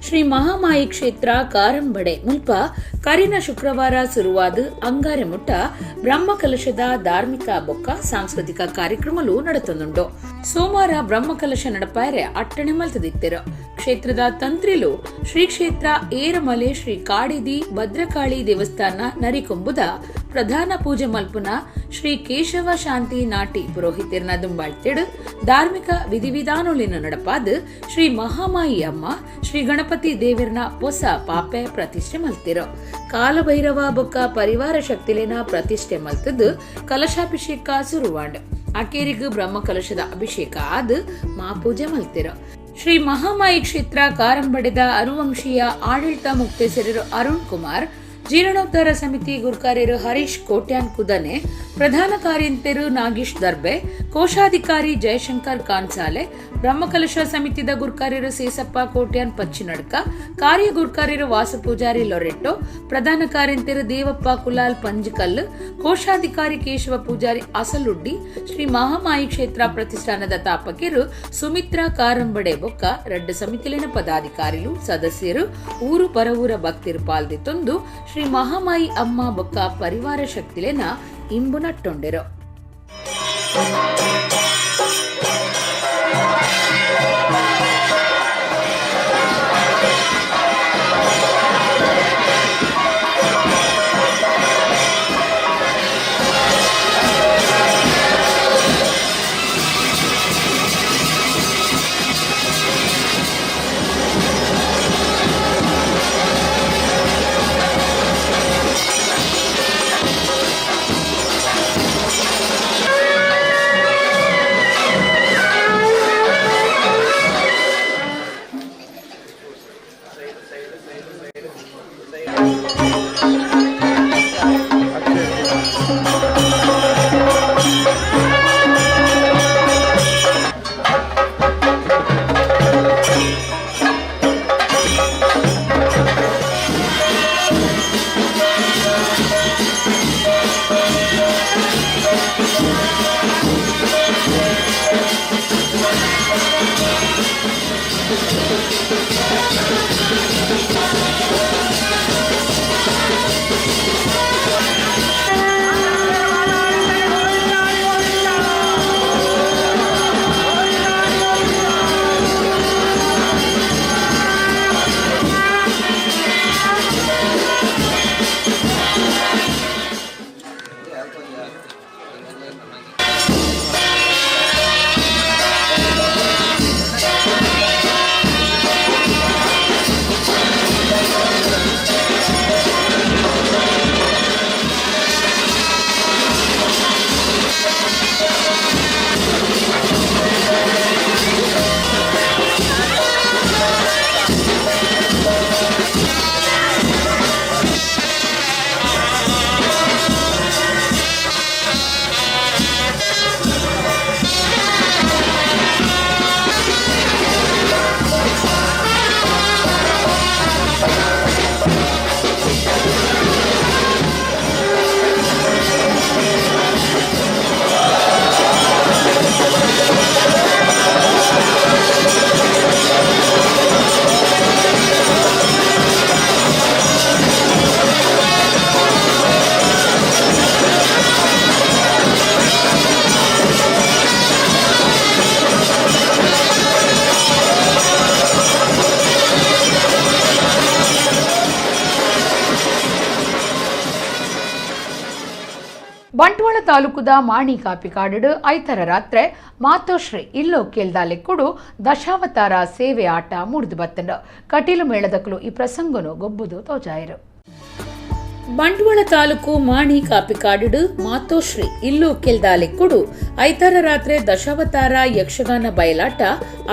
ಶ್ರೀ ಮಹಾಮಾಯಿ ಕ್ಷೇತ್ರ ಕಾರಂಬಡೆ ಮುಲ್ಪ ಕರಿನ ಶುಕ್ರವಾರ ಶುರುವಾದ ಅಂಗಾರೆ ಮುಟ್ಟ ಬ್ರಹ್ಮಕಲಶದ ಧಾರ್ಮಿಕ ಬೊಕ್ಕ ಸಾಂಸ್ಕೃತಿಕ ಕಾರ್ಯಕ್ರಮಗಳು ನಡೆತೊಂದುಂಡು. ಸೋಮವಾರ ಬ್ರಹ್ಮಕಲಶ ನಡಪಾಯರೆ ಅಟ್ಟಣೆ ಮಲ್ತದಿತ್ತರು. ಕ್ಷೇತ್ರದ ತಂತ್ರಿಲು ಶ್ರೀ ಕ್ಷೇತ್ರ ಏರಮಲೆ ಶ್ರೀ ಕಾಡಿದಿ ಭದ್ರಕಾಳಿ ದೇವಸ್ಥಾನ ನರಿಕೊಂಬುದ ಪ್ರಧಾನ ಪೂಜೆ ಮಲ್ಪುನ ಶ್ರೀ ಕೇಶವ ಶಾಂತಿ ನಾಟಿ ಪುರೋಹಿತರ್ನ ದುಂಬಾಳ್ತಿಡ್ ಧಾರ್ಮಿಕ ವಿಧಿವಿಧಾನೊಲಿನ ನಡಪಾದ ಶ್ರೀ ಮಹಾಮಾಯಿ ಅಮ್ಮ ಶ್ರೀ ಗಣಪತಿ ದೇವರನ ಹೊಸ ಪಾಪೆ ಪ್ರತಿಷ್ಠೆ ಮಲ್ತಿರು. ಕಾಲಭೈರವ ಬೊಕ್ಕ ಪರಿವಾರ ಶಕ್ತಿಲೇನ ಪ್ರತಿಷ್ಠೆ ಮಲ್ತದ್ದು ಕಲಶಾಭಿಷೇಕ ಸುರುವಾಂಡ್. ಅಕೇರಿಗೂ ಬ್ರಹ್ಮಕಲಶದ ಅಭಿಷೇಕ ಆದ ಮಾಪೂಜೆ ಮಲ್ತಿರು. ಶ್ರೀ ಮಹಾಮಾಯಿ ಕ್ಷೇತ್ರ ಕಾರಂಬಡೆದ ಅರುವಂಶೀಯ ಆಡಳಿತ ಮುಕ್ತೇಸರರು ಅರುಣ್ ಕುಮಾರ್, ಜೀರ್ಣೋದ್ಧಾರ ಸಮಿತಿ ಗುರುಕಾರ್ಯರು ಹರೀಶ್ ಕೋಟ್ಯಾನ್ ಕುದನೆ, ಪ್ರಧಾನ ಕಾರ್ಯಂತರು ನಾಗೇಶ್ ದರ್ಬೆ, ಕೋಶಾಧಿಕಾರಿ ಜಯಶಂಕರ್ ಕಾನ್ಸಾಲೆ, ಬ್ರಹ್ಮಕಲಶ ಸಮಿತಿದ ಗುರುಕಾರ್ಯರು ಸೇಸಪ್ಪ ಕೋಟ್ಯಾನ್ ಪಚ್ಚಿನಡ್ಕ, ಕಾರ್ಯ ಗುರುಕಾರ್ಯರು ವಾಸ ಪೂಜಾರಿ ಲೊರೆಟ್ಟೋ, ಪ್ರಧಾನ ಕಾರ್ಯಂತರು ದೇವಪ್ಪ ಕುಲಾಲ್ ಪಂಜಕಲ್, ಕೋಶಾಧಿಕಾರಿ ಕೇಶವ ಪೂಜಾರಿ ಅಸಲುಡ್ಡಿ, ಶ್ರೀ ಮಹಾಮಾಯಿ ಕ್ಷೇತ್ರ ಪ್ರತಿಷ್ಠಾನದ ತಾಪಕಿರು ಸುಮಿತ್ರಾ ಕಾರಂಬಡೆ ಬೊಕ್ಕ ರಡ್ಡ ಸಮಿತಿಲಿನ ಪದಾಧಿಕಾರಿಗಳು ಸದಸ್ಯರು ಊರು ಪರವೂರ ಭಕ್ತಿರು ಪಾಲ್ದಿತ್ತೊಂದು ಶ್ರೀ ಮಹಾಮಾಯಿ ಅಮ್ಮ ಬೊಕ್ಕ ಪರಿವಾರ ಶಕ್ತಿಲೇನ ಇಂಬು ನಟ್ಟೊಂಡೆರು. ಬಂಟ್ವಾಳ ತಾಲೂಕುದ ಮಾಣಿ ಕಾಪಿಕಾಡು ಐತರ ರಾತ್ರೆ ಮಾತೋಶ್ರೀ ಇಲ್ಲೋ ಕೇಳ್ದಾಲೆಕ್ಕುಡು ದಶಾವತಾರ ಸೇವೆ ಆಟ ಮುಡಿದು ಬತ್ತಂಡ ಕಟೀಲು ಮೇಳದಕ್ಕಲು ಈ ಪ್ರಸಂಗನು ಗೊಬ್ಬುದು ತೋಜಾಯರು. ಬಂಟ್ವಾಳ ತಾಲೂಕು ಮಾಣಿ ಕಾಪಿಕಾಡು ಮಾತೋಶ್ರೀ ಇಲ್ಲು ಕೆಲ್ದಾಲೆಕ್ಕುಡು ಐತಾರ ರಾತ್ರಿ ದಶಾವತಾರ ಯಕ್ಷಗಾನ ಬಯಲಾಟ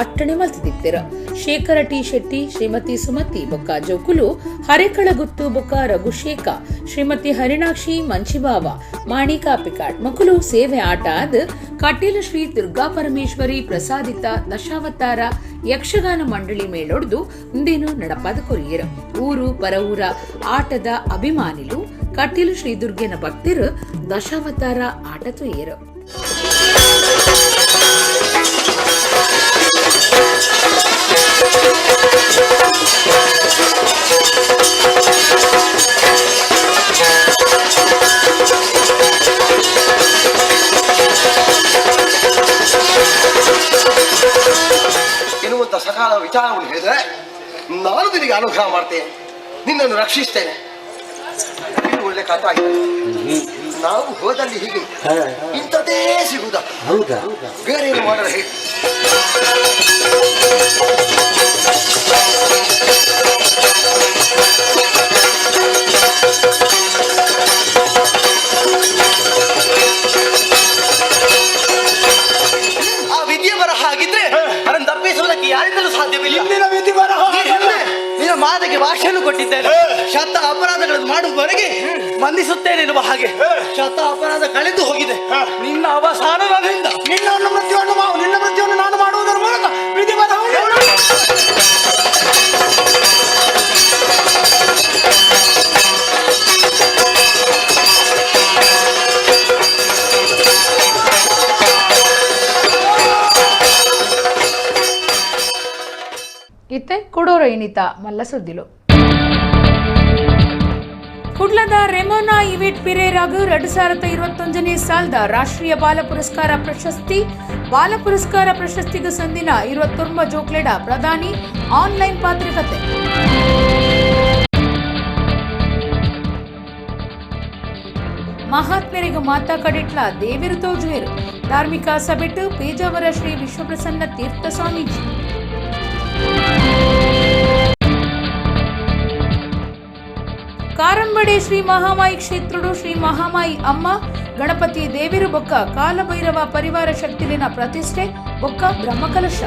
ಅಟ್ಟಣೆ ಮಲ್ತಿದ್ದಿರ ಶೇಖರ ಟಿ ಶೆಟ್ಟಿ ಶ್ರೀಮತಿ ಸುಮತಿ ಬೊಕ್ಕ ಜೋಕುಲು ಹರೆಕಳಗುತ್ತು ಬೊಕ್ಕ ರಘುಶೇಖ ಶ್ರೀಮತಿ ಹರಿಣಾಕ್ಷಿ ಮಂಚಿಬಾವ ಮಾಣಿ ಕಾಪಿಕಾಡ್ ಮಕ್ಕಳು ಸೇವೆ ಆಟ ಆದ ಕಟೀಲ ಶ್ರೀ ದುರ್ಗಾ ಪರಮೇಶ್ವರಿ ಪ್ರಸಾದಿತ ದಶಾವತಾರ ಯಕ್ಷಗಾನ ಮಂಡಳಿ ಮೇಲೊಡ್ದು ಮುಂದೇನು ನಡಪಾದ ಕೊರಿಯರ ಊರು ಪರವೂರ ಆಟದ ಅಭಿಮಾನಿಲು ಕಟೀಲು ಶ್ರೀ ದುರ್ಗೆನ ಭಕ್ತರು ದಶಾವತಾರ ಆಟ ತೊಯ್ಯರು. ಎನ್ನುವಂತ ಸಕಾಲ ವಿಚಾರವನ್ನು ಹೇಳಿದ್ರೆ ನಾನು ನಿನಗೆ ಅನುಗ್ರಹ ಮಾಡ್ತೇನೆ, ನಿನ್ನನ್ನು ರಕ್ಷಿಸ್ತೇನೆ. ಒಳ್ಳೆ ಕಥೆ ಆಗಿದೆ. ನಾವು ಹೋದಲ್ಲಿ ಹೀಗೆ ಇಂಥದ್ದೇ ಸಿಗುವುದ? ಹೌದಾ? ಬೇರೆ ಏನು ಮಾಡೋಣ ಹೇಳಿ. ಆ ವಿದ್ಯೆ ಬರಹ ಆಗಿದ್ರೆ ಅದನ್ನು ತಪ್ಪಿಸುವುದಕ್ಕೆ ಯಾರಿಂದಲೂ ಸಾಧ್ಯವಿಲ್ಲ. ವಿಧಿ ಬರಹ ನಿನ್ನ ಮಾತಿಗೆ ಭಾಷೆಯನ್ನು ಕೊಟ್ಟಿದ್ದೇನೆ. ಶತ ಅಪರಾಧಗಳನ್ನು ಮಾಡುವವರೆಗೆ ಬಂಧಿಸುತ್ತೇನೆ ಎನ್ನುವ ಹಾಗೆ ಶತ ಅಪರಾಧ ಕಳೆದು ಹೋಗಿದೆ. ನಿನ್ನ ಅವಸಾನ ನನ್ನಿಂದ ನಿನ್ನ ಮೃತ್ಯುವನ್ನು ನಾನು ಮಾಡುವುದರ ಮೂಲಕ ವಿಧಿ ಬರಹ ಇತ್ತೆ ಕುಡೋರ ಇನಿತ ಮಲ್ಲ ಸುದ್ದಿಲು ಕುಡ್ಲದ ರೆಮೋನಾ ಇವಿಟ್ ಪಿರೇರಾಗು 2021ನೇ ಸಾಲದ ರಾಷ್ಟ್ರೀಯ ಬಾಲ ಪುರಸ್ಕಾರ ಪ್ರಶಸ್ತಿ ಬಾಲ ಪುರಸ್ಕಾರ ಪ್ರಶಸ್ತಿಗೆ ಸಂದಿನ 29 ಜೋಕ್ಲೆಡ ಪ್ರಧಾನಿ ಆನ್ಲೈನ್ ಪಾತ್ರಕತೆ ಮಹಾತ್ಮರಿಗೆ ಮಾತಾ ಕಡಿಟ್ಲ ದೇವಿರು ತೋಜುವೇರು ಧಾರ್ಮಿಕ ಸಭೆಟ್ಟು ಪೇಜಾವರ ಶ್ರೀ ವಿಶ್ವಪ್ರಸನ್ನ ತೀರ್ಥ ಸ್ವಾಮೀಜಿ ಕಾರಂಬಡೆ ಶ್ರೀ ಮಹಾಮಾಯಿ ಕ್ಷೇತ್ರುಡು ಶ್ರೀ ಮಹಾಮಾಯಿ ಅಮ್ಮ ಗಣಪತಿ ದೇವಿರು ಬೊಕ್ಕ ಕಾಲಭೈರವ ಪರಿವಾರ ಶಕ್ತಿಲಿನ ಪ್ರತಿಷ್ಠೆ ಬೊಕ್ಕ ಬ್ರಹ್ಮಕಲಶ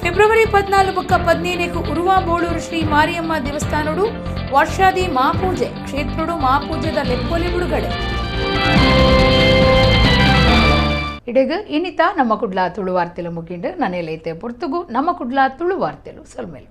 ಫೆಬ್ರವರಿ 14 ಬೊಕ್ಕ 15 ಉರುವಾಬೋಳೂರು ಶ್ರೀ ಮಾರಿಯಮ್ಮ ದೇವಸ್ಥಾನಡು ವರ್ಷಾದಿ ಮಹಾಪೂಜೆ ಕ್ಷೇತ್ರುಡು ಮಹಾಪೂಜೆದ ಲೆಪ್ಪೊಲಿ ಬಿಡುಗಡೆ ಇಡೆಗ ಇನ್ನಿತ ನಮ್ಮ ಕುಡ್ಲ ತುಳು ವಾರ್ತೆಲು ಮುಗಿಂಡು ನನೆಲೈತೆ ಪುರ್ತುಗು ನಮ್ಮ ಕುಡ್ಲ ತುಳು ವಾರ್ತೆಲು ಸಲ್ಮೇಲು